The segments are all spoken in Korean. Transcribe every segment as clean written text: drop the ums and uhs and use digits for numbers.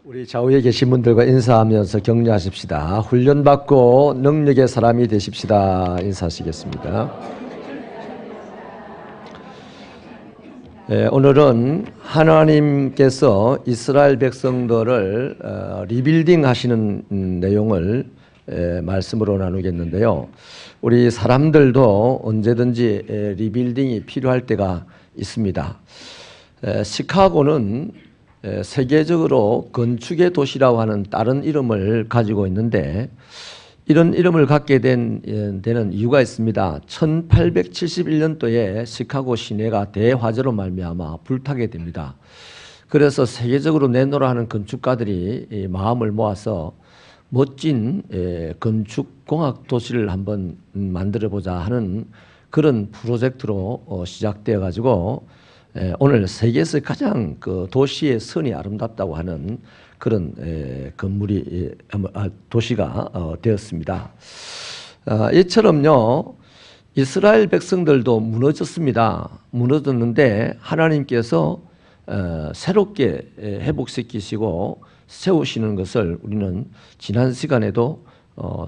우리 좌우에 계신 분들과 인사하면서 격려하십시다. 훈련받고 능력의 사람이 되십시다. 인사하시겠습니다. 오늘은 하나님께서 이스라엘 백성들을 리빌딩 하시는 내용을 말씀으로 나누겠는데요. 우리 사람들도 언제든지 리빌딩이 필요할 때가 있습니다. 시카고는 세계적으로 건축의 도시라고 하는 다른 이름을 가지고 있는데, 이런 이름을 갖게 되는 이유가 있습니다. 1871년도에 시카고 시내가 대화재로 말미암아 불타게 됩니다. 그래서 세계적으로 내놓으라 하는 건축가들이 마음을 모아서 멋진 건축공학 도시를 한번 만들어보자 하는 그런 프로젝트로 시작되어 가지고 오늘 세계에서 가장 그 도시의 선이 아름답다고 하는 그런 도시가 되었습니다. 이처럼요, 이스라엘 백성들도 무너졌습니다. 무너졌는데 하나님께서 새롭게 회복시키시고 세우시는 것을 우리는 지난 시간에도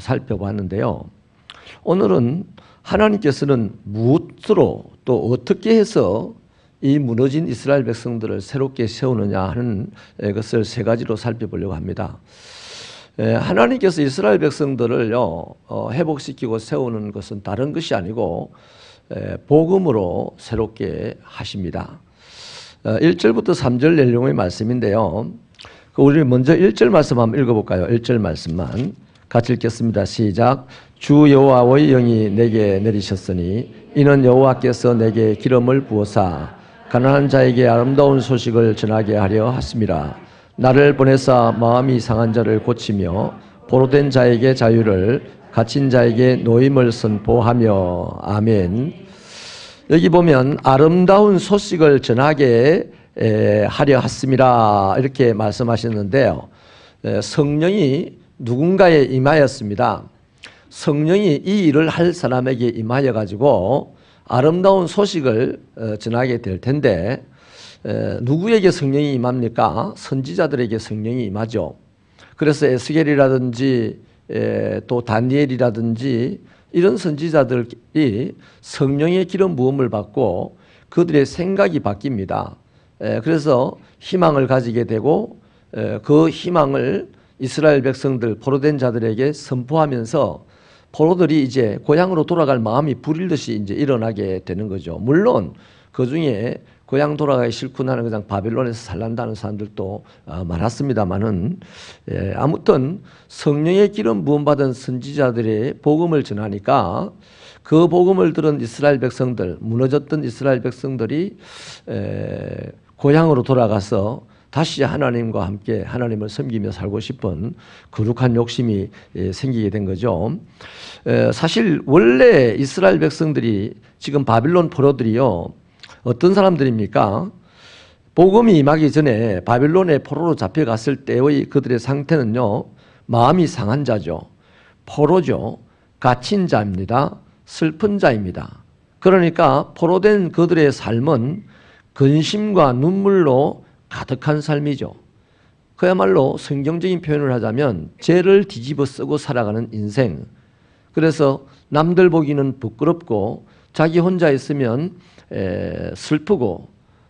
살펴봤는데요. 오늘은 하나님께서는 무엇으로 또 어떻게 해서 이 무너진 이스라엘 백성들을 새롭게 세우느냐 하는 것을 세 가지로 살펴보려고 합니다. 하나님께서 이스라엘 백성들을요 회복시키고 세우는 것은 다른 것이 아니고 복음으로 새롭게 하십니다. 1절부터 3절 내용의 말씀인데요. 우리 먼저 1절 말씀 한번 읽어볼까요? 1절 말씀만 같이 읽겠습니다. 시작. 주 여호와의 영이 내게 내리셨으니 이는 여호와께서 내게 기름을 부어사 가난한 자에게 아름다운 소식을 전하게 하려 하심이라. 나를 보내사 마음이 상한 자를 고치며 포로된 자에게 자유를, 갇힌 자에게 노임을 선포하며. 아멘. 여기 보면 아름다운 소식을 전하게 하려 하심이라 이렇게 말씀하셨는데요. 성령이 누군가에 임하였습니다. 성령이 이 일을 할 사람에게 임하여 가지고 아름다운 소식을 전하게 될 텐데, 누구에게 성령이 임합니까? 선지자들에게 성령이 임하죠. 그래서 에스겔이라든지 또 다니엘이라든지 이런 선지자들이 성령의 기름 부음을 받고 그들의 생각이 바뀝니다. 그래서 희망을 가지게 되고 그 희망을 이스라엘 백성들, 포로된 자들에게 선포하면서 포로들이 이제 고향으로 돌아갈 마음이 불일듯이 이제 일어나게 되는 거죠. 물론 그 중에 고향 돌아가기 싫고 나는 그냥 바빌론에서 살란다는 사람들도 많았습니다만은, 아무튼 성령의 기름 부음 받은 선지자들의 복음을 전하니까 그 복음을 들은 이스라엘 백성들, 무너졌던 이스라엘 백성들이 고향으로 돌아가서 다시 하나님과 함께 하나님을 섬기며 살고 싶은 거룩한 욕심이 생기게 된 거죠. 사실 원래 이스라엘 백성들이 지금 바빌론 포로들이요, 어떤 사람들입니까? 복음이 임하기 전에 바빌론의 포로로 잡혀갔을 때의 그들의 상태는요, 마음이 상한 자죠, 포로죠, 갇힌 자입니다, 슬픈 자입니다. 그러니까 포로된 그들의 삶은 근심과 눈물로 가득한 삶이죠. 그야말로 성경적인 표현을 하자면 죄를 뒤집어 쓰고 살아가는 인생. 그래서 남들 보기는 부끄럽고 자기 혼자 있으면 슬프고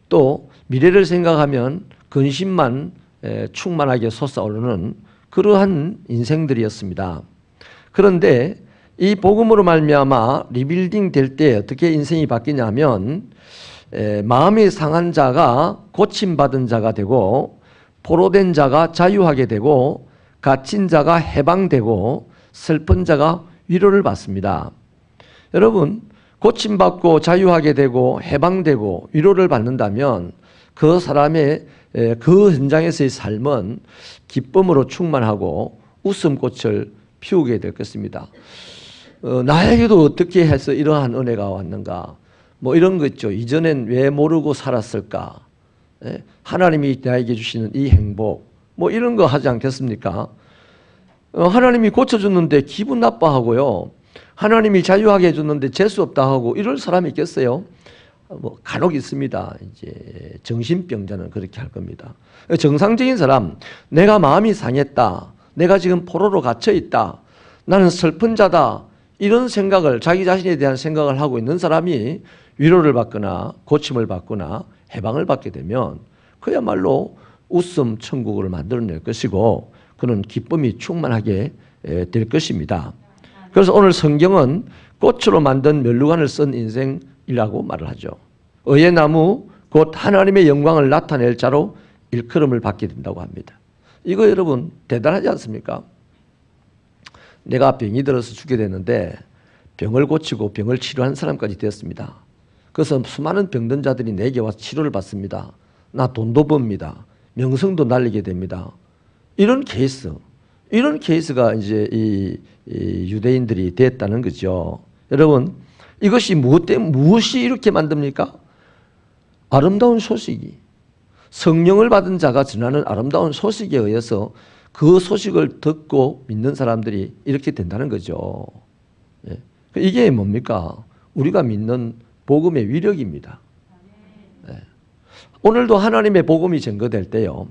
또 미래를 생각하면 근심만 충만하게 솟아오르는 그러한 인생들이었습니다. 그런데 이 복음으로 말미암아 리빌딩 될 때 어떻게 인생이 바뀌냐면, 마음이 상한 자가 고침받은 자가 되고, 포로된 자가 자유하게 되고, 갇힌 자가 해방되고, 슬픈 자가 위로를 받습니다. 여러분, 고침받고 자유하게 되고 해방되고 위로를 받는다면 그 사람의 그 현장에서의 삶은 기쁨으로 충만하고 웃음꽃을 피우게 될 것입니다. 나에게도 어떻게 해서 이러한 은혜가 왔는가, 뭐 이런 거 있죠. 이전엔 왜 모르고 살았을까? 하나님이 나에게 주시는 이 행복, 뭐 이런 거 하지 않겠습니까? 하나님이 고쳐줬는데 기분 나빠하고요, 하나님이 자유하게 해줬는데 재수 없다 하고 이럴 사람이 있겠어요? 뭐 간혹 있습니다. 이제 정신병자는 그렇게 할 겁니다. 정상적인 사람, 내가 마음이 상했다. 내가 지금 포로로 갇혀 있다. 나는 슬픈 자다. 이런 생각을, 자기 자신에 대한 생각을 하고 있는 사람이 위로를 받거나 고침을 받거나 해방을 받게 되면 그야말로 웃음 천국을 만들어낼 것이고 그는 기쁨이 충만하게 될 것입니다. 그래서 오늘 성경은 꽃으로 만든 면류관을 쓴 인생이라고 말을 하죠. 의의 나무 곧 하나님의 영광을 나타낼 자로 일컬음을 받게 된다고 합니다. 이거 여러분 대단하지 않습니까? 내가 병이 들어서 죽게 됐는데 병을 고치고 병을 치료한 사람까지 되었습니다. 그래서 수많은 병든 자들이 내게 와서 치료를 받습니다. 나 돈도 법니다. 명성도 날리게 됩니다. 이런 케이스가 이제 이 유대인들이 됐다는 거죠. 여러분, 이것이 무엇이 이렇게 만듭니까? 아름다운 소식이, 성령을 받은 자가 전하는 아름다운 소식에 의해서 그 소식을 듣고 믿는 사람들이 이렇게 된다는 거죠. 이게 뭡니까? 우리가 믿는 복음의 위력입니다. 오늘도 하나님의 복음이 전거될 때요,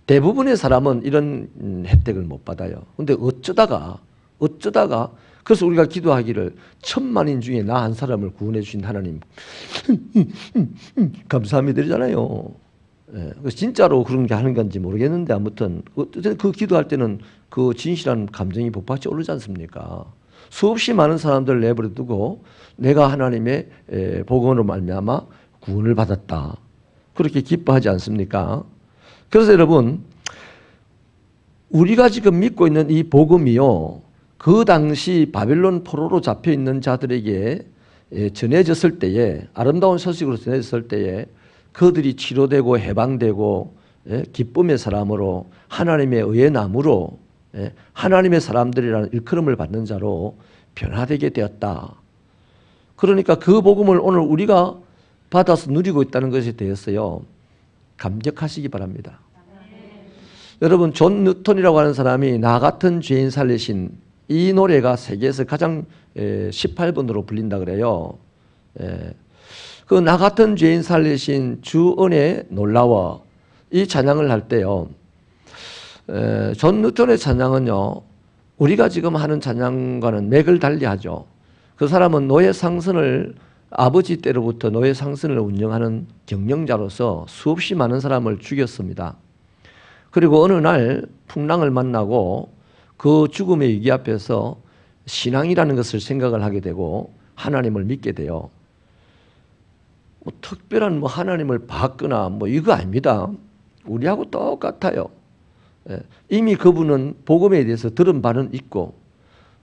대부분의 사람은 이런 혜택을 못 받아요. 근데 어쩌다가 그래서 우리가 기도하기를 천만인 중에 나 한 사람을 구원해 주신 하나님 감사합니다 이러잖아요. 진짜로 그런 게 하는 건지 모르겠는데 아무튼 그 기도할 때는 그 진실한 감정이 복받쳐 오르지 않습니까? 수없이 많은 사람들을 내버려 두고 내가 하나님의 복음으로 말미암아 구원을 받았다. 그렇게 기뻐하지 않습니까? 그래서 여러분, 우리가 지금 믿고 있는 이 복음이요, 그 당시 바빌론 포로로 잡혀 있는 자들에게 전해졌을 때에, 아름다운 소식으로 전해졌을 때에 그들이 치료되고 해방되고 기쁨의 사람으로, 하나님의 의의 나무로, 하나님의 사람들이라는 일컬음을 받는 자로 변화되게 되었다. 그러니까 그 복음을 오늘 우리가 받아서 누리고 있다는 것에 대해서요, 감격하시기 바랍니다. 여러분, 존 뉴턴이라고 하는 사람이 나 같은 죄인 살리신, 이 노래가 세계에서 가장 18번으로 불린다 그래요. 그 나 같은 죄인 살리신 주 은혜 놀라워, 이 찬양을 할 때요, 존 뉴턴의 찬양은요, 우리가 지금 하는 찬양과는 맥을 달리하죠. 그 사람은 노예 상선을, 아버지 때로부터 노예 상선을 운영하는 경영자로서 수없이 많은 사람을 죽였습니다. 그리고 어느 날 풍랑을 만나고 그 죽음의 위기 앞에서 신앙이라는 것을 생각을 하게 되고 하나님을 믿게 돼요. 뭐 특별한 하나님을 받거나 이거 아닙니다. 우리하고 똑같아요. 이미 그분은 복음에 대해서 들은 바는 있고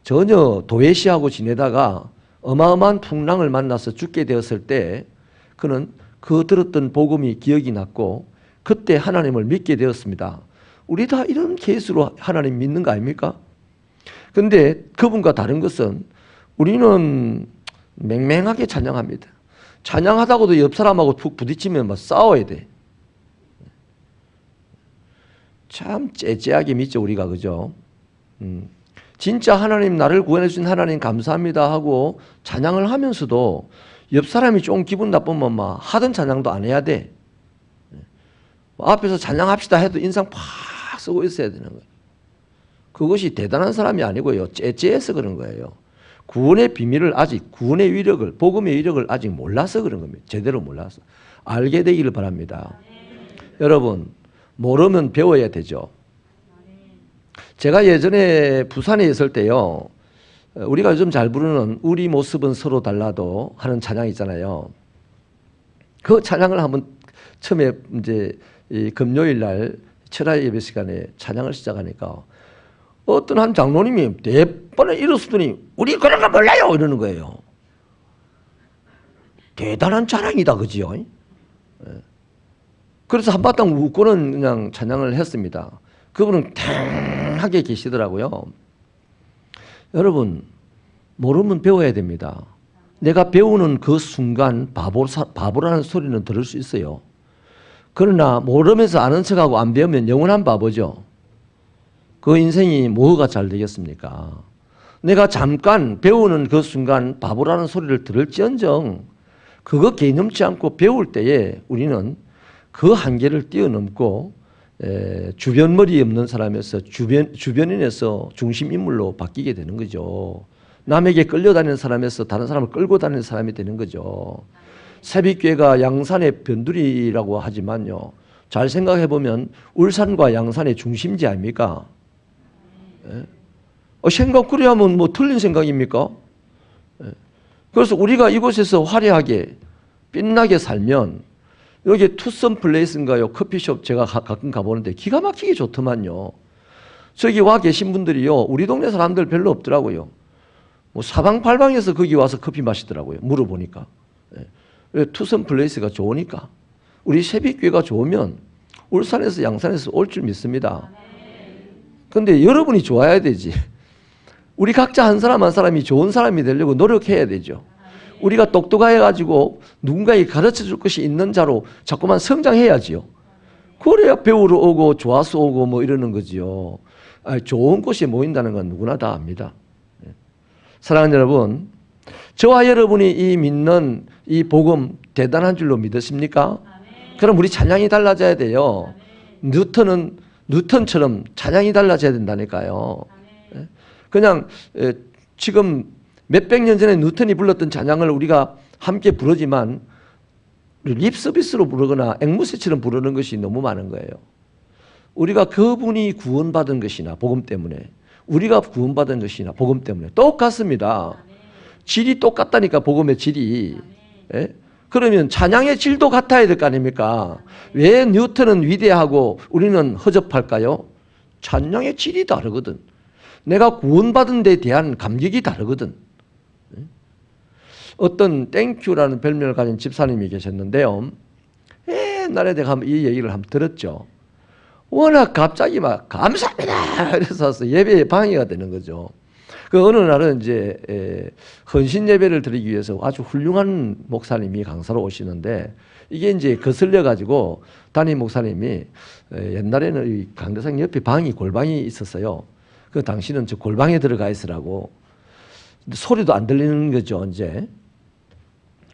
전혀 도외시하고 지내다가 어마어마한 풍랑을 만나서 죽게 되었을 때 그는 그 들었던 복음이 기억이 났고 그때 하나님을 믿게 되었습니다. 우리 다 이런 케이스로 하나님 믿는 거 아닙니까? 근데 그분과 다른 것은 우리는 맹맹하게 찬양합니다. 찬양하다고도 옆 사람하고 푹 부딪히면 싸워야 돼. 참 째째하게 믿죠, 우리가. 그죠? 진짜 하나님, 나를 구원해 주신 하나님 감사합니다 하고 찬양을 하면서도 옆 사람이 좀 기분 나쁘면 하던 찬양도 안 해야 돼. 앞에서 찬양합시다 해도 인상 팍 쓰고 있어야 되는 거예요. 그것이 대단한 사람이 아니고요, 째째해서 그런 거예요. 구원의 비밀을 아직, 구원의 위력을, 복음의 위력을 아직 몰라서 그런 겁니다. 제대로 몰라서. 알게 되기를 바랍니다. 여러분, 모르면 배워야 되죠. 제가 예전에 부산에 있을 때요, 우리가 요즘 잘 부르는 우리 모습은 서로 달라도 하는 찬양 있잖아요. 그 찬양을 한번 처음에 이제 이 금요일 날 철야 예배 시간에 찬양을 시작하니까 어떤 한 장로님이 대번에 일어서더니 우리 그런 거 몰라요 이러는 거예요. 대단한 찬양이다, 그지요? 그래서 한바탕 웃고는 그냥 찬양을 했습니다. 그분은 탕하게 계시더라고요. 여러분, 모르면 배워야 됩니다. 내가 배우는 그 순간 바보라는 소리는 들을 수 있어요. 그러나 모르면서 아는 척하고 안 배우면 영원한 바보죠. 그 인생이 뭐가 잘 되겠습니까? 내가 잠깐 배우는 그 순간 바보라는 소리를 들을지언정 그거 개념치 않고 배울 때에 우리는 그 한계를 뛰어넘고 주변머리 없는 사람에서 주변인에서 중심인물로 바뀌게 되는 거죠. 남에게 끌려다니는 사람에서 다른 사람을 끌고 다니는 사람이 되는 거죠. 새벽교회가 양산의 변두리라고 하지만요, 잘 생각해 보면 울산과 양산의 중심지 아닙니까? 생각 그래 하면 뭐 틀린 생각입니까? 그래서 우리가 이곳에서 화려하게 빛나게 살면, 여기 투썸 플레이스인가요? 커피숍 제가 가끔 가보는데 기가 막히게 좋더만요. 저기 와 계신 분들이요, 우리 동네 사람들 별로 없더라고요. 뭐 사방팔방에서 거기 와서 커피 마시더라고요. 물어보니까. 왜? 투썸 플레이스가 좋으니까. 우리 새벽교회가 좋으면 울산에서 양산에서 올 줄 믿습니다. 그런데 여러분이 좋아야 되지. 우리 각자 한 사람 한 사람이 좋은 사람이 되려고 노력해야 되죠. 우리가 똑똑해가지고 누군가에게 가르쳐 줄 것이 있는 자로 자꾸만 성장해야지요. 그래야 배우러 오고 좋아서 오고 뭐 이러는 거지요. 좋은 곳에 모인다는 건 누구나 다 압니다. 사랑하는 여러분, 저와 여러분이 이 믿는 이 복음 대단한 줄로 믿으십니까? 그럼 우리 찬양이 달라져야 돼요. 뉴턴처럼 찬양이 달라져야 된다니까요. 그냥 지금 몇백 년 전에 뉴턴이 불렀던 찬양을 우리가 함께 부르지만 립서비스로 부르거나 앵무새처럼 부르는 것이 너무 많은 거예요. 우리가 그분이 구원받은 것이나 복음 때문에, 우리가 구원받은 것이나 복음 때문에 똑같습니다. 질이 똑같다니까, 복음의 질이. 그러면 찬양의 질도 같아야 될 거 아닙니까? 왜 뉴턴은 위대하고 우리는 허접할까요? 찬양의 질이 다르거든. 내가 구원받은 데 대한 감격이 다르거든. 어떤 땡큐라는 별명을 가진 집사님이 계셨는데요, 옛날에 내가 이 얘기를 한번 들었죠. 워낙 갑자기 막 감사합니다 이래서 예배에 방해가 되는 거죠. 그 어느 날은 이제 헌신 예배를 드리기 위해서 아주 훌륭한 목사님이 강사로 오시는데, 이게 이제 거슬려 가지고 담임 목사님이 옛날에는 이 강대상 옆에 골방이 있었어요. 그 당신은 저 골방에 들어가 있으라고. 근데 소리도 안 들리는 거죠, 이제.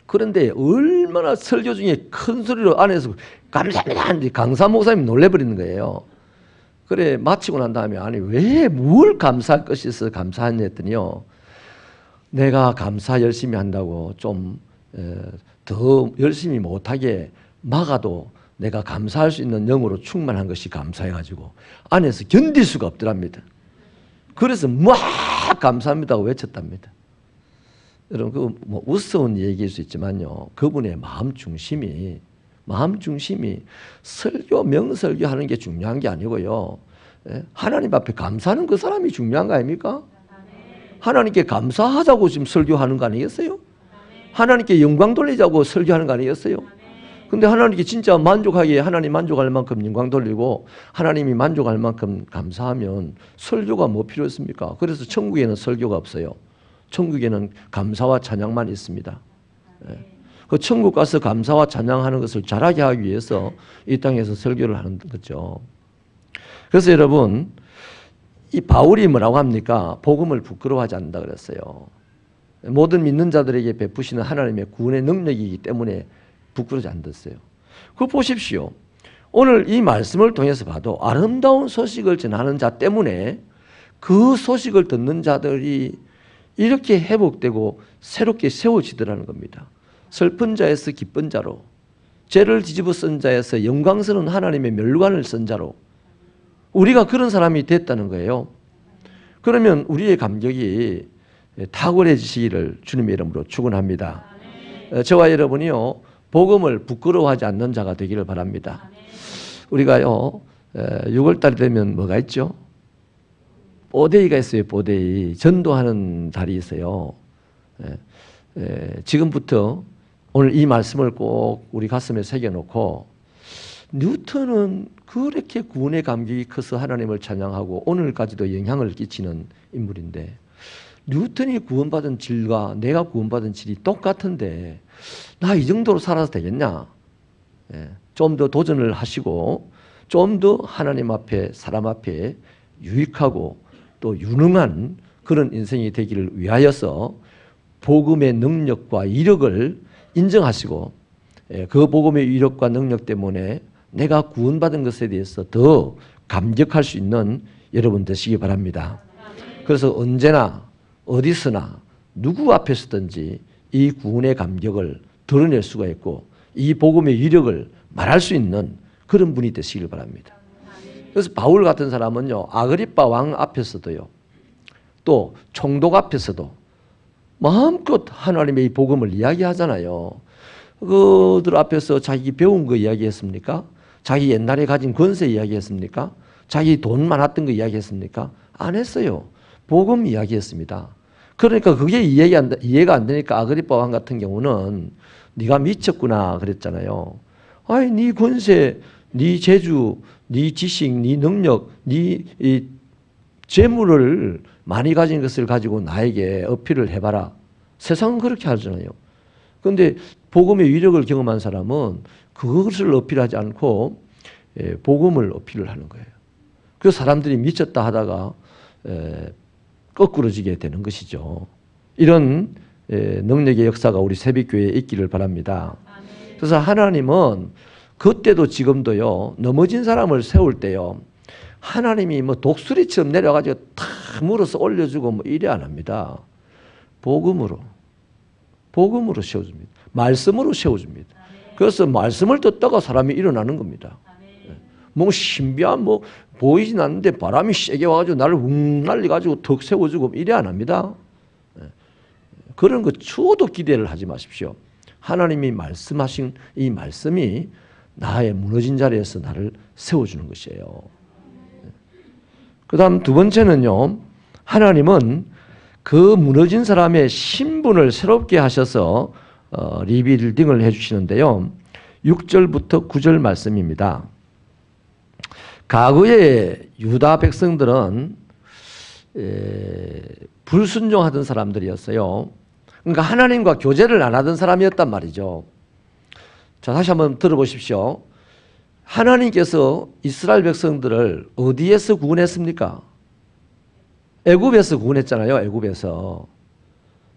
그런데 얼마나 설교 중에 큰 소리로 안에서 감사합니다. 강사 목사님이 놀래버리는 거예요. 그래, 마치고 난 다음에, 아니, 왜 뭘 감사할 것이 있어 감사하냐 했더니요, 내가 감사 열심히 한다고 좀 더 열심히 못하게 막아도 내가 감사할 수 있는 영으로 충만한 것이 감사해가지고 안에서 견딜 수가 없더랍니다. 그래서 막 감사합니다고 외쳤답니다. 여러분, 그 뭐 우스운 얘기일 수 있지만요, 그분의 마음 중심이 설교, 명설교 하는 게 중요한 게 아니고요, 하나님 앞에 감사하는 그 사람이 중요한 거 아닙니까? 하나님께 감사하자고 지금 설교하는 거 아니겠어요? 하나님께 영광 돌리자고 설교하는 거 아니겠어요? 근데 하나님께 진짜 만족하게, 하나님 만족할 만큼 영광 돌리고 하나님이 만족할 만큼 감사하면 설교가 뭐 필요했습니까? 그래서 천국에는 설교가 없어요. 천국에는 감사와 찬양만 있습니다. 그 천국 가서 감사와 찬양하는 것을 잘하게 하기 위해서 이 땅에서 설교를 하는 거죠. 그래서 여러분, 이 바울이 뭐라고 합니까? 복음을 부끄러워하지 않는다 그랬어요. 모든 믿는 자들에게 베푸시는 하나님의 구원의 능력이기 때문에 부끄러워하지 않았어요. 그거 보십시오. 오늘 이 말씀을 통해서 봐도 아름다운 소식을 전하는 자 때문에 그 소식을 듣는 자들이 이렇게 회복되고 새롭게 세워지더라는 겁니다. 슬픈 자에서 기쁜 자로, 죄를 뒤집어 쓴 자에서 영광스러운 하나님의 멸관을 쓴 자로 우리가 그런 사람이 됐다는 거예요. 그러면 우리의 감격이 탁월해지시기를 주님의 이름으로 축원합니다. 저와 여러분이요, 복음을 부끄러워하지 않는 자가 되기를 바랍니다. 우리가요, 6월달이 되면 뭐가 있죠? 보데이가 있어요. 보데이. 전도하는 달이 있어요. 지금부터 오늘 이 말씀을 꼭 우리 가슴에 새겨놓고, 뉴턴은 그렇게 구원의 감격이 커서 하나님을 찬양하고 오늘까지도 영향을 끼치는 인물인데, 뉴턴이 구원받은 질과 내가 구원받은 질이 똑같은데 나 이 정도로 살아도 되겠냐? 좀 더 도전을 하시고 좀 더 하나님 앞에, 사람 앞에 유익하고 또 유능한 그런 인생이 되기를 위하여서 복음의 능력과 이력을 인정하시고 그 복음의 위력과 능력 때문에 내가 구원받은 것에 대해서 더 감격할 수 있는 여러분 되시기 바랍니다. 그래서 언제나 어디서나 누구 앞에서든지 이 구원의 감격을 드러낼 수가 있고 이 복음의 위력을 말할 수 있는 그런 분이 되시길 바랍니다. 그래서 바울 같은 사람은요, 아그리빠 왕 앞에서도요, 또 총독 앞에서도 마음껏 하나님의 이 복음을 이야기하잖아요. 그들 앞에서 자기 배운 거 이야기했습니까? 자기 옛날에 가진 권세 이야기했습니까? 자기 돈 많았던 거 이야기했습니까? 안 했어요. 복음 이야기했습니다. 그러니까 그게 이해가 안 되니까 아그리빠 왕 같은 경우는 네가 미쳤구나 그랬잖아요. 아니, 네 권세, 네 재주, 네 지식, 네 능력, 네 재물을 많이 가진 것을 가지고 나에게 어필을 해봐라. 세상은 그렇게 하잖아요. 그런데 복음의 위력을 경험한 사람은 그것을 어필하지 않고 복음을 어필을 하는 거예요. 그래서 사람들이 미쳤다 하다가 거꾸러지게 되는 것이죠. 이런 능력의 역사가 우리 새벽교회에 있기를 바랍니다. 그래서 하나님은 그때도 지금도요, 넘어진 사람을 세울 때요, 하나님이 뭐 독수리처럼 내려가지고 탁 물어서 올려주고 뭐 이래 안 합니다. 복음으로 세워줍니다. 말씀으로 세워줍니다. 그래서 말씀을 듣다가 사람이 일어나는 겁니다. 뭐 신비한 뭐 보이진 않는데 바람이 세게 와가지고 나를 웅 날려가지고 턱 세워주고 이래 안 합니다. 그런 거 추워도 기대를 하지 마십시오. 하나님이 말씀하신 이 말씀이 나의 무너진 자리에서 나를 세워주는 것이에요. 그 다음 두 번째는요, 하나님은 그 무너진 사람의 신분을 새롭게 하셔서 리빌딩을 해주시는데요. 6절부터 9절 말씀입니다. 과거에 유다 백성들은 불순종하던 사람들이었어요. 그러니까 하나님과 교제를 안 하던 사람이었단 말이죠. 자, 다시 한번 들어보십시오. 하나님께서 이스라엘 백성들을 어디에서 구원했습니까? 애굽에서 구원했잖아요. 애굽에서.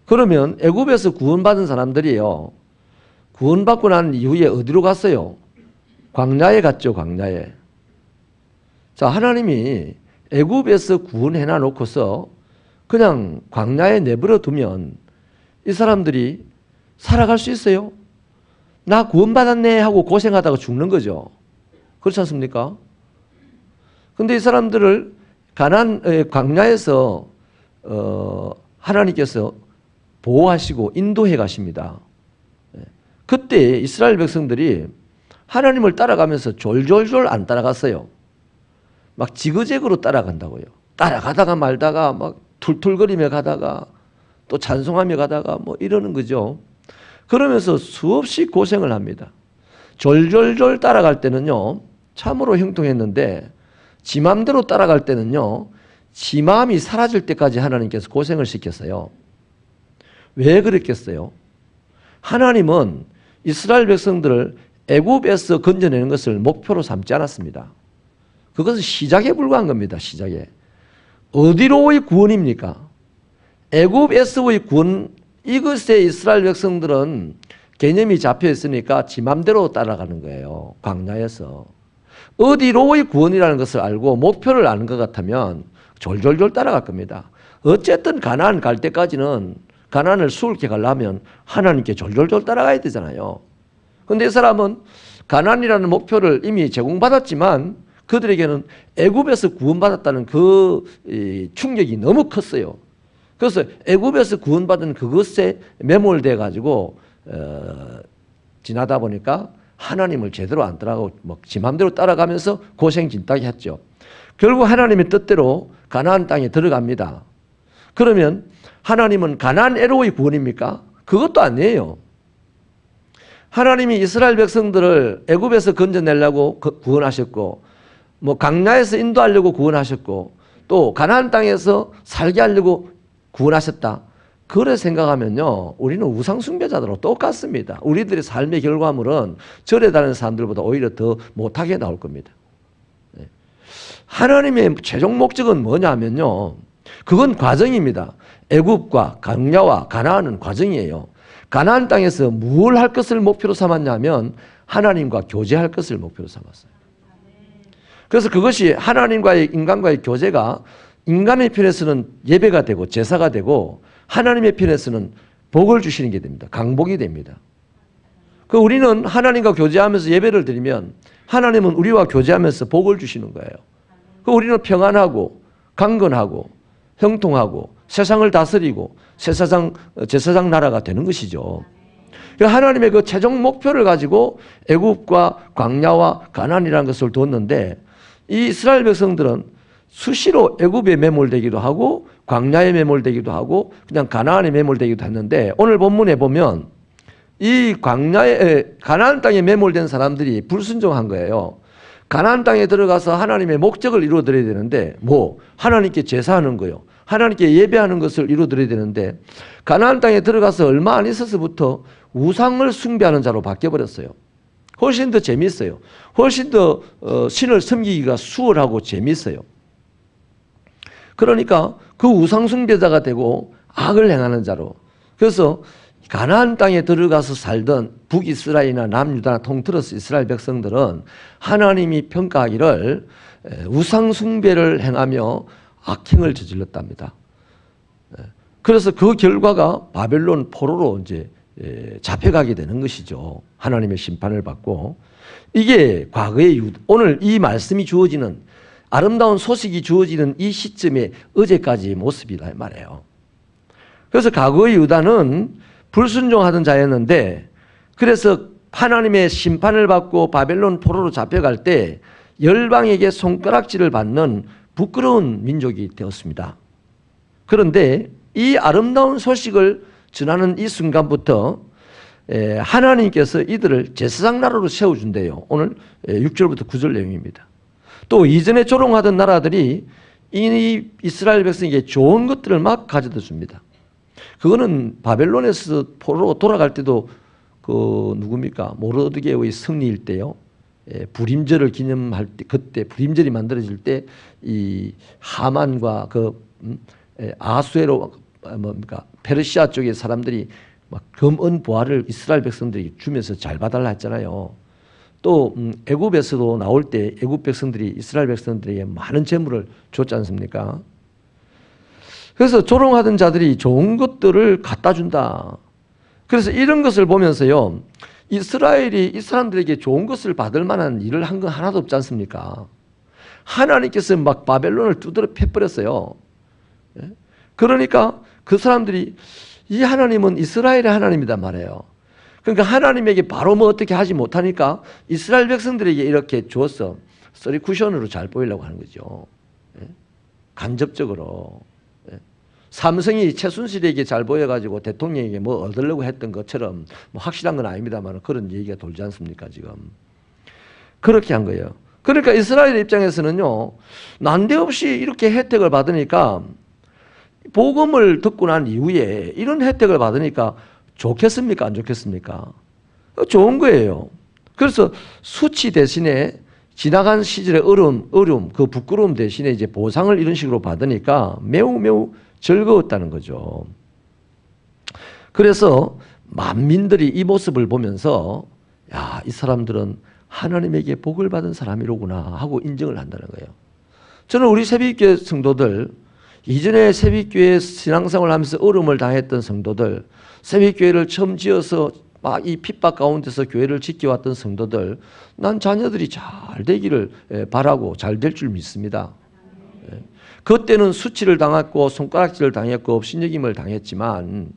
그러면 애굽에서 구원받은 사람들이요, 구원받고 난 이후에 어디로 갔어요? 광야에 갔죠. 광야에. 자, 하나님이 애굽에서 구원해놔 놓고서 그냥 광야에 내버려 두면 이 사람들이 살아갈 수 있어요? 나 구원받았네 하고 고생하다가 죽는 거죠. 그렇지 않습니까? 근데 이 사람들을 광야에서 하나님께서 보호하시고 인도해 가십니다. 그때 이스라엘 백성들이 하나님을 따라가면서 졸졸졸 안 따라갔어요. 막 지그재그로 따라간다고요. 따라가다가 말다가 막 툴툴거리며 가다가 또 찬송하며 가다가 뭐 이러는 거죠. 그러면서 수없이 고생을 합니다. 졸졸졸 따라갈 때는요, 참으로 형통했는데 지 맘대로 따라갈 때는요, 지 마음이 사라질 때까지 하나님께서 고생을 시켰어요. 왜 그랬겠어요? 하나님은 이스라엘 백성들을 애굽에서 건져내는 것을 목표로 삼지 않았습니다. 그것은 시작에 불과한 겁니다. 시작에. 어디로의 구원입니까? 애굽에서의 구원, 이것에 이스라엘 백성들은 개념이 잡혀 있으니까 지 맘대로 따라가는 거예요. 광야에서. 어디로의 구원이라는 것을 알고 목표를 아는 것 같으면 졸졸졸 따라갈 겁니다. 어쨌든 가나안 갈 때까지는 가나안을 수월케 가려면 하나님께 졸졸졸 따라가야 되잖아요. 그런데 이 사람은 가나안이라는 목표를 이미 제공받았지만 그들에게는 애굽에서 구원받았다는 그 충격이 너무 컸어요. 그래서 애굽에서 구원받은 그것에 매몰돼 가지고 지나다 보니까 하나님을 제대로 안 따라가고 지 맘대로 따라가면서 고생진다게 했죠. 결국 하나님의 뜻대로 가나안 땅에 들어갑니다. 그러면 하나님은 가나안에로의 구원입니까? 그것도 아니에요. 하나님이 이스라엘 백성들을 애굽에서 건져내려고 구원하셨고, 뭐 광야에서 인도하려고 구원하셨고, 또 가나안 땅에서 살게 하려고 구원하셨다. 그래 생각하면요, 우리는 우상숭배자들하고 똑같습니다. 우리들의 삶의 결과물은 절에 다니는 사람들보다 오히려 더 못하게 나올 겁니다. 하나님의 최종 목적은 뭐냐면요, 그건 과정입니다. 애굽과 광야와 가나안은 과정이에요. 가나안 땅에서 뭘 할 것을 목표로 삼았냐면 하나님과 교제할 것을 목표로 삼았어요. 그래서 그것이 하나님과의 인간과의 교제가 인간의 편에서는 예배가 되고 제사가 되고 하나님의 편에서는 복을 주시는 게 됩니다. 강복이 됩니다. 그 우리는 하나님과 교제하면서 예배를 드리면 하나님은 우리와 교제하면서 복을 주시는 거예요. 그 우리는 평안하고 강건하고 형통하고 세상을 다스리고 제사장 나라가 되는 것이죠. 하나님의 그 최종 목표를 가지고 애굽과 광야와 가나안이라는 것을 뒀는데 이 이스라엘 백성들은 수시로 애굽에 매몰되기도 하고 광야에 매몰되기도 하고 그냥 가나안에 매몰되기도 했는데 오늘 본문에 보면 이 가나안 땅에 매몰된 사람들이 불순종한 거예요. 가나안 땅에 들어가서 하나님의 목적을 이루어드려야 되는데 하나님께 제사하는 거요. 하나님께 예배하는 것을 이루어드려야 되는데 가나안 땅에 들어가서 얼마 안 있어서부터 우상을 숭배하는 자로 바뀌어버렸어요. 훨씬 더 재미있어요. 훨씬 더 신을 섬기기가 수월하고 재미있어요. 그러니까 그 우상 숭배자가 되고 악을 행하는 자로. 그래서 가나안 땅에 들어가서 살던 북이스라엘이나 남유다나 통틀어서 이스라엘 백성들은 하나님이 평가하기를 우상 숭배를 행하며 악행을 저질렀답니다. 그래서 그 결과가 바벨론 포로로 이제 잡혀가게 되는 것이죠. 하나님의 심판을 받고. 이게 과거의 오늘 이 말씀이 주어지는 아름다운 소식이 주어지는 이 시점의 어제까지의 모습이다 말이에요. 그래서 과거의 유다는 불순종하던 자였는데 그래서 하나님의 심판을 받고 바벨론 포로로 잡혀갈 때 열방에게 손가락질을 받는 부끄러운 민족이 되었습니다. 그런데 이 아름다운 소식을 전하는 이 순간부터 하나님께서 이들을 제사장 나라로 세워준대요. 오늘 6절부터 9절 내용입니다. 또 이전에 조롱하던 나라들이 이 이스라엘 백성에게 좋은 것들을 막 가져다 줍니다. 그거는 바벨론에서 포로로 돌아갈 때도 누굽니까? 모르드게의 승리일 때요. 불임절을 기념할 때, 그때 불임절이 만들어질 때 이 하만과 아수에로 뭡니까? 페르시아 쪽의 사람들이 막 금은 보화를 이스라엘 백성들이 주면서 잘 봐달라 했잖아요. 또 애굽에서도 나올 때 애굽 백성들이 이스라엘 백성들에게 많은 재물을 줬지 않습니까? 그래서 조롱하던 자들이 좋은 것들을 갖다 준다. 그래서 이런 것을 보면서요, 이스라엘이 이 사람들에게 좋은 것을 받을 만한 일을 한 건 하나도 없지 않습니까? 하나님께서 막 바벨론을 두드려 패버렸어요. 그러니까 그 사람들이 이 하나님은 이스라엘의 하나님이다 말이에요. 그러니까 하나님에게 바로 어떻게 하지 못하니까 이스라엘 백성들에게 이렇게 주어서 쓰리 쿠션으로 잘 보이려고 하는 거죠. 간접적으로. 삼성이 최순실에게 잘 보여가지고 대통령에게 뭐 얻으려고 했던 것처럼 뭐 확실한 건 아닙니다만 그런 얘기가 돌지 않습니까 지금. 그렇게 한 거예요. 그러니까 이스라엘 입장에서는요, 난데없이 이렇게 혜택을 받으니까 복음을 듣고 난 이후에 이런 혜택을 받으니까 좋겠습니까? 안 좋겠습니까? 좋은 거예요. 그래서 수치 대신에 지나간 시절의 어려움, 그 부끄러움 대신에 이제 보상을 이런 식으로 받으니까 매우 즐거웠다는 거죠. 그래서 만민들이 이 모습을 보면서 야, 이 사람들은 하나님에게 복을 받은 사람이로구나 하고 인정을 한다는 거예요. 저는 우리 새벽교회 성도들, 이전에 새벽교회 신앙생활을 하면서 어려움을 당했던 성도들, 새벽교회를 처음 지어서 막 이 핍박 가운데서 교회를 지켜왔던 성도들, 난 자녀들이 잘 되기를 바라고 잘 될 줄 믿습니다. 그때는 수치를 당했고 손가락질을 당했고 업신여김을 당했지만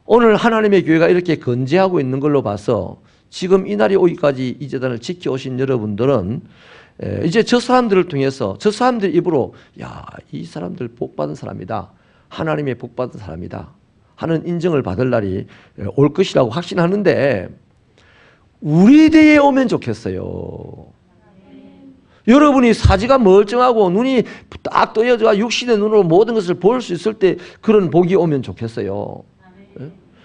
오늘 하나님의 교회가 이렇게 건재하고 있는 걸로 봐서 지금 이 날이 오기까지 이 재단을 지켜오신 여러분들은 이제 저 사람들을 통해서 저 사람들 입으로 야, 이 사람들 복받은 사람이다. 하나님의 복받은 사람이다. 하는 인정을 받을 날이 올 것이라고 확신하는데 우리 대에 오면 좋겠어요. 여러분이 사지가 멀쩡하고 눈이 딱 떠여져 육신의 눈으로 모든 것을 볼 수 있을 때 그런 복이 오면 좋겠어요.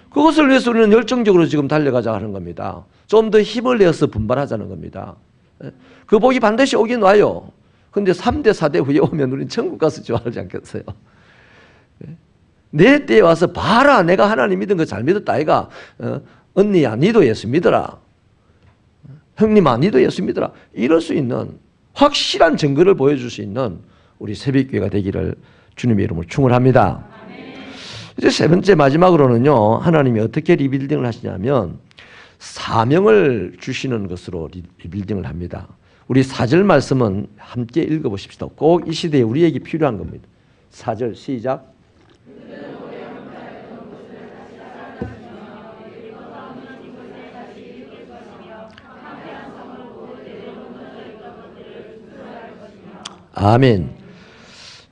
그것을 위해서 우리는 열정적으로 지금 달려가자 하는 겁니다. 좀 더 힘을 내어서 분발하자는 겁니다. 그 복이 반드시 오긴 와요. 그런데 3대 4대 후에 오면 우리는 천국 가서 좋아하지 않겠어요? 내 때에 와서 봐라, 내가 하나님 믿은 거 잘 믿었다 아이가. 언니야 니도 예수 믿어라. 형님아 니도 예수 믿어라. 이럴 수 있는 확실한 증거를 보여줄 수 있는 우리 새벽교회가 되기를 주님의 이름으로 축원합니다. 이제 세 번째 마지막으로는요, 하나님이 어떻게 리빌딩을 하시냐면 사명을 주시는 것으로 리빌딩을 합니다. 우리 4절 말씀은 함께 읽어보십시다. 꼭 이 시대에 우리에게 필요한 겁니다. 4절 시작. 아멘.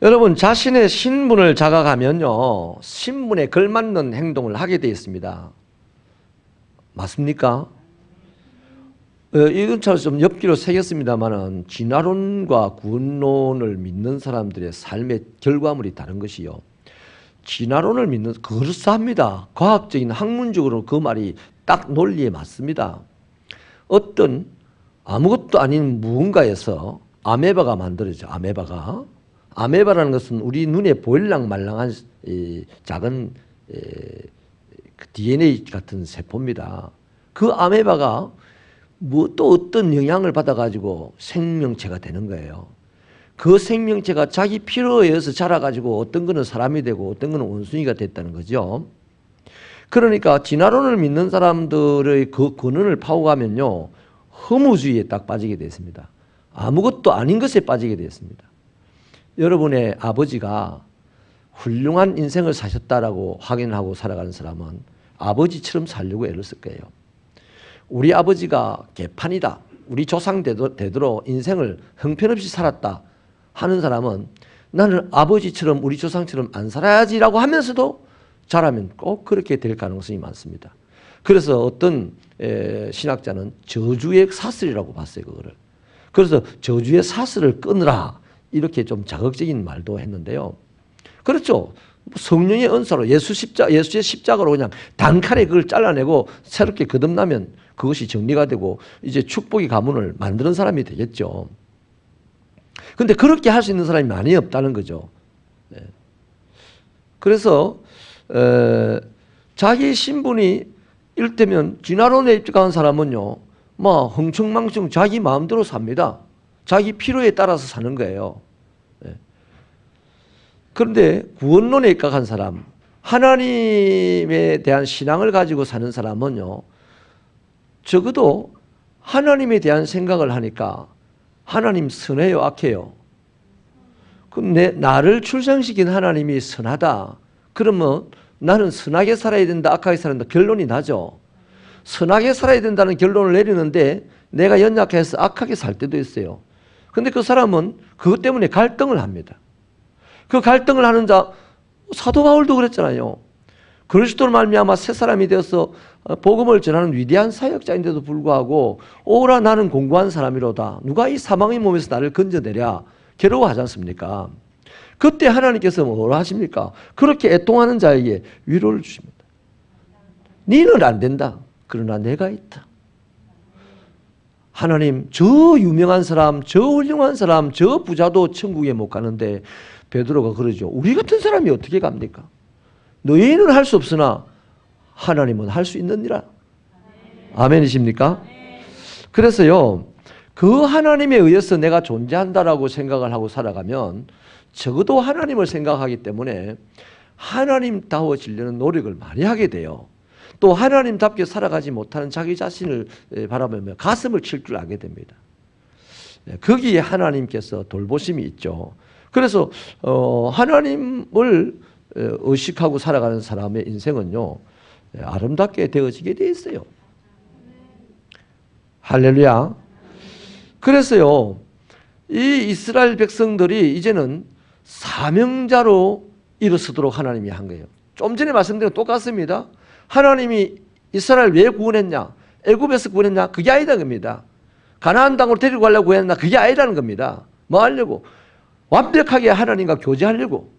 여러분, 자신의 신분을 자각하면요, 신분에 걸맞는 행동을 하게 되어 있습니다. 맞습니까? 이건 좀 엽기로 새겼습니다만은 진화론과 구원론을 믿는 사람들의 삶의 결과물이 다른 것이요. 진화론을 믿는, 그럴싸합니다. 과학적인 학문적으로 그 말이 딱 논리에 맞습니다. 어떤 아무것도 아닌 무언가에서 아메바가 만들어져. 아메바라는 것은 우리 눈에 보일랑 말랑한 작은 DNA 같은 세포입니다. 그 아메바가 뭐 또 어떤 영향을 받아가지고 생명체가 되는 거예요. 그 생명체가 자기 필요에 의해서 자라가지고 어떤 거는 사람이 되고 어떤 거는 원숭이가 됐다는 거죠. 그러니까 진화론을 믿는 사람들의 그 근원을 파고가면요, 허무주의에 딱 빠지게 됐습니다. 아무것도 아닌 것에 빠지게 되었습니다. 여러분의 아버지가 훌륭한 인생을 사셨다라고 확인하고 살아가는 사람은 아버지처럼 살려고 애를 쓸 거예요. 우리 아버지가 개판이다, 우리 조상 대대로 인생을 형편없이 살았다 하는 사람은 나는 아버지처럼 우리 조상처럼 안 살아야지라고 하면서도 자라면 꼭 그렇게 될 가능성이 많습니다. 그래서 어떤 신학자는 저주의 사슬이라고 봤어요, 그거를. 그래서 저주의 사슬을 끊으라, 이렇게 좀 자극적인 말도 했는데요. 그렇죠. 성령의 은사로 예수의 십자가로 그냥 단칼에 그걸 잘라내고 새롭게 거듭나면 그것이 정리가 되고 이제 축복의 가문을 만드는 사람이 되겠죠. 그런데 그렇게 할 수 있는 사람이 많이 없다는 거죠. 네. 그래서 자기 신분이 이를테면 진화론에 입각한 사람은요, 뭐 흥청망청 자기 마음대로 삽니다. 자기 필요에 따라서 사는 거예요. 네. 그런데 구원론에 입각한 사람, 하나님에 대한 신앙을 가지고 사는 사람은요, 적어도 하나님에 대한 생각을 하니까 하나님 선해요, 악해요? 그럼 나를 출생시킨 하나님이 선하다. 그러면 나는 선하게 살아야 된다, 악하게 살아야 된다, 결론이 나죠. 선하게 살아야 된다는 결론을 내리는데 내가 연약해서 악하게 살 때도 있어요. 그런데 그 사람은 그것 때문에 갈등을 합니다. 그 갈등을 하는 자, 사도 바울도 그랬잖아요. 그리스도로 말미암아 새 사람이 되어서 복음을 전하는 위대한 사역자인데도 불구하고 오라 나는 공고한 사람이로다, 누가 이 사망의 몸에서 나를 건져내랴, 괴로워하지 않습니까? 그때 하나님께서 뭐라 하십니까? 그렇게 애통하는 자에게 위로를 주십니다. 너는 안 된다, 그러나 내가 있다. 하나님, 저 유명한 사람, 저 훌륭한 사람, 저 부자도 천국에 못 가는데 베드로가 그러죠. 우리 같은 사람이 어떻게 갑니까? 너희는 할 수 없으나 하나님은 할 수 있느니라. 아멘이십니까? 그래서요, 그 하나님에 의해서 내가 존재한다라고 생각을 하고 살아가면 적어도 하나님을 생각하기 때문에 하나님다워지려는 노력을 많이 하게 돼요. 또 하나님답게 살아가지 못하는 자기 자신을 바라보며 가슴을 칠 줄 알게 됩니다. 거기에 하나님께서 돌보심이 있죠. 그래서 하나님을 의식하고 살아가는 사람의 인생은요, 아름답게 되어지게 돼 있어요. 할렐루야. 그래서요, 이 이스라엘 백성들이 이제는 사명자로 일어서도록 하나님이 한 거예요. 좀 전에 말씀드린 똑같습니다. 하나님이 이스라엘 왜 구원했냐? 애굽에서 구원했냐? 그게 아니라는 겁니다. 가나안 땅으로 데리고 가려고 구원했나? 그게 아니라는 겁니다. 뭐 하려고? 완벽하게 하나님과 교제하려고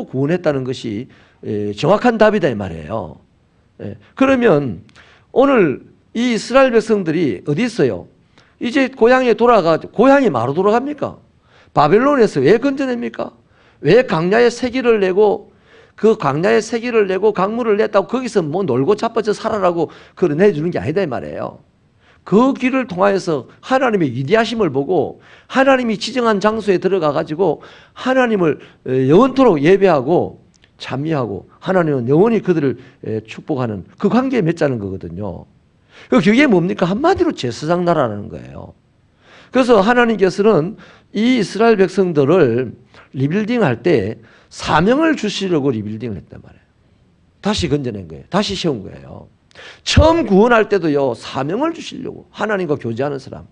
구원했다는 것이 정확한 답이다 이 말이에요. 그러면 오늘 이 이스라엘 백성들이 어디 있어요? 이제 고향에 돌아가, 고향에 마로 돌아갑니까? 바벨론에서 왜 건져냅니까? 왜 광야에 세기를 내고 그 광야에 세기를 내고 강물을 냈다고 거기서 뭐 놀고 자빠져 살아라고 그걸 내주는 게 아니다 이 말이에요. 그 길을 통하여서 하나님의 위대하심을 보고 하나님이 지정한 장소에 들어가 가지고 하나님을 영원토록 예배하고 찬미하고 하나님은 영원히 그들을 축복하는 그 관계에 맺자는 거거든요. 그게 뭡니까? 한마디로 제사장 나라라는 거예요. 그래서 하나님께서는 이 이스라엘 백성들을 리빌딩 할 때 사명을 주시려고 리빌딩을 했단 말이에요. 다시 건져낸 거예요. 다시 세운 거예요. 처음 구원할 때도요, 사명을 주시려고. 하나님과 교제하는 사람.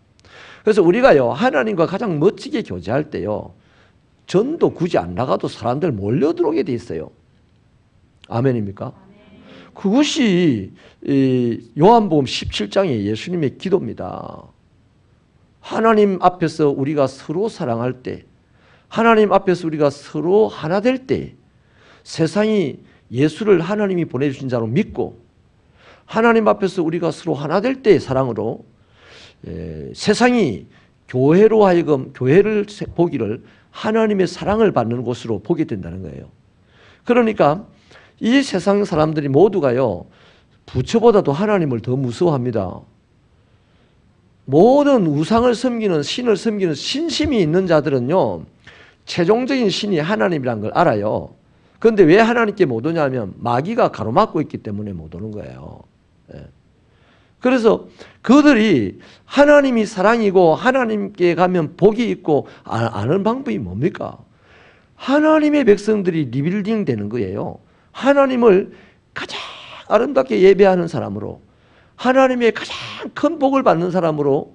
그래서 우리가요, 하나님과 가장 멋지게 교제할 때요, 전도 굳이 안 나가도 사람들 몰려들어오게 돼 있어요. 아멘입니까? 그것이 요한복음 17장의 예수님의 기도입니다. 하나님 앞에서 우리가 서로 사랑할 때, 하나님 앞에서 우리가 서로 하나 될 때, 세상이 예수를 하나님이 보내주신 자로 믿고 하나님 앞에서 우리가 서로 하나 될 때의 사랑으로 세상이 교회로 하여금 교회를 보기를 하나님의 사랑을 받는 곳으로 보게 된다는 거예요. 그러니까 이 세상 사람들이 모두가요, 부처보다도 하나님을 더 무서워합니다. 모든 우상을 섬기는, 신을 섬기는 신심이 있는 자들은요, 최종적인 신이 하나님이라는 걸 알아요. 그런데 왜 하나님께 못 오냐면 마귀가 가로막고 있기 때문에 못 오는 거예요. 그래서 그들이 하나님이 사랑이고 하나님께 가면 복이 있고 아는 방법이 뭡니까? 하나님의 백성들이 리빌딩 되는 거예요. 하나님을 가장 아름답게 예배하는 사람으로, 하나님의 가장 큰 복을 받는 사람으로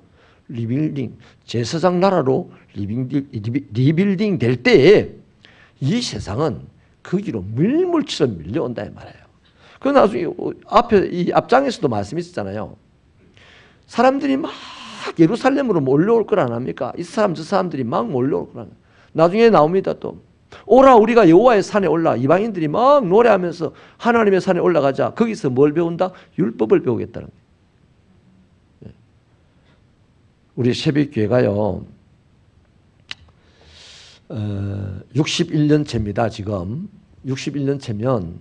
리빌딩, 제사장 나라로 리빌딩 될 때에 이 세상은 거기로 물물처럼 밀려온다 이 말이에요. 그 나중에 앞에 이 앞장에서도 말씀이 있었잖아요. 사람들이 막 예루살렘으로 몰려올 걸 안 합니까? 이 사람 저 사람들이 막 몰려올 거라. 나중에 나옵니다 또. 오라 우리가 여호와의 산에 올라. 이방인들이 막 노래하면서 하나님의 산에 올라가자. 거기서 뭘 배운다? 율법을 배우겠다는 거예요. 우리 새벽교회가요 61년째입니다 지금. 61년째면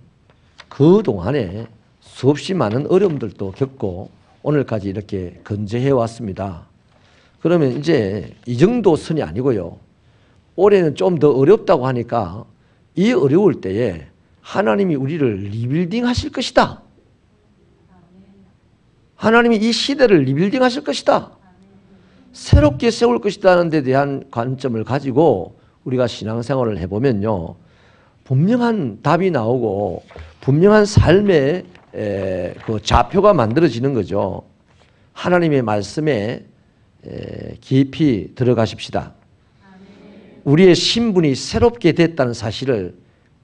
그동안에 수없이 많은 어려움들도 겪고 오늘까지 이렇게 건재해 왔습니다. 그러면 이제 이 정도 선이 아니고요. 올해는 좀 더 어렵다고 하니까 이 어려울 때에 하나님이 우리를 리빌딩 하실 것이다. 하나님이 이 시대를 리빌딩 하실 것이다. 새롭게 세울 것이라는 데 대한 관점을 가지고 우리가 신앙생활을 해보면요. 분명한 답이 나오고 분명한 삶의 그 좌표가 만들어지는 거죠. 하나님의 말씀에 깊이 들어가십시다. 우리의 신분이 새롭게 됐다는 사실을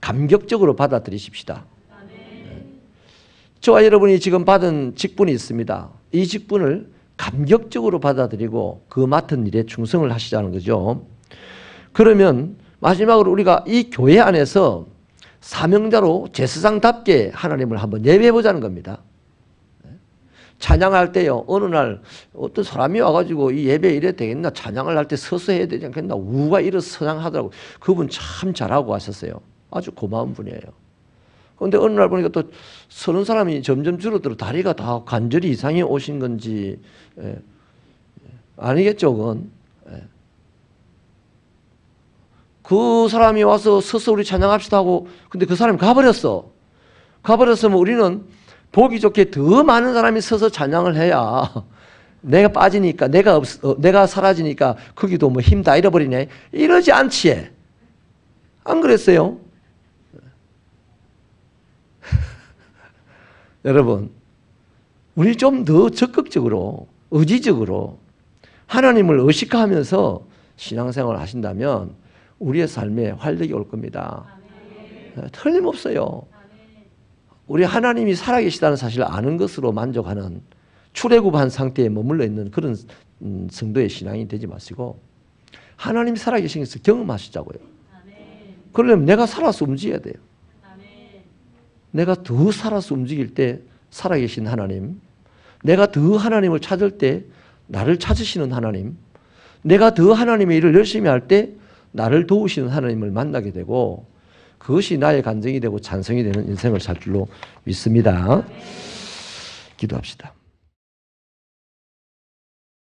감격적으로 받아들이십시다. 저와 여러분이 지금 받은 직분이 있습니다. 이 직분을 감격적으로 받아들이고 그 맡은 일에 충성을 하시자는 거죠. 그러면 마지막으로 우리가 이 교회 안에서 사명자로 제사장답게 하나님을 한번 예배해보자는 겁니다. 찬양할 때요, 어느 날 어떤 사람이 와가지고 이 예배 이래도 되겠나? 찬양을 할 때 서서 해야 되지 않겠나? 우가 일어서 찬양하더라고. 그분 참 잘하고 하셨어요. 아주 고마운 분이에요. 그런데 어느 날 보니까 또 서는 사람이 점점 줄어들어. 다리가 다 관절이 이상해 오신 건지 아니겠죠, 그건. 그 사람이 와서 서서 우리 찬양합시다 하고 근데 그 사람이 가버렸어. 가버렸으면 우리는 보기 좋게 더 많은 사람이 서서 찬양을 해야 내가 빠지니까 내가 사라지니까 거기도 뭐 힘 다 잃어버리네. 이러지 않지. 안 그랬어요? 여러분, 우리 좀 더 적극적으로 의지적으로 하나님을 의식하면서 신앙생활을 하신다면 우리의 삶에 활력이 올 겁니다. 틀림없어요. 우리 하나님이 살아계시다는 사실을 아는 것으로 만족하는 출애굽한 상태에 머물러 있는 그런 성도의 신앙이 되지 마시고 하나님이 살아계신 것을 경험하시자고요. 그러려면 내가 살아서 움직여야 돼요. 내가 더 살아서 움직일 때 살아계신 하나님, 내가 더 하나님을 찾을 때 나를 찾으시는 하나님, 내가 더 하나님의 일을 열심히 할 때 나를 도우시는 하나님을 만나게 되고 그것이 나의 간증이 되고 찬성이 되는 인생을 살 줄로 믿습니다. 기도합시다.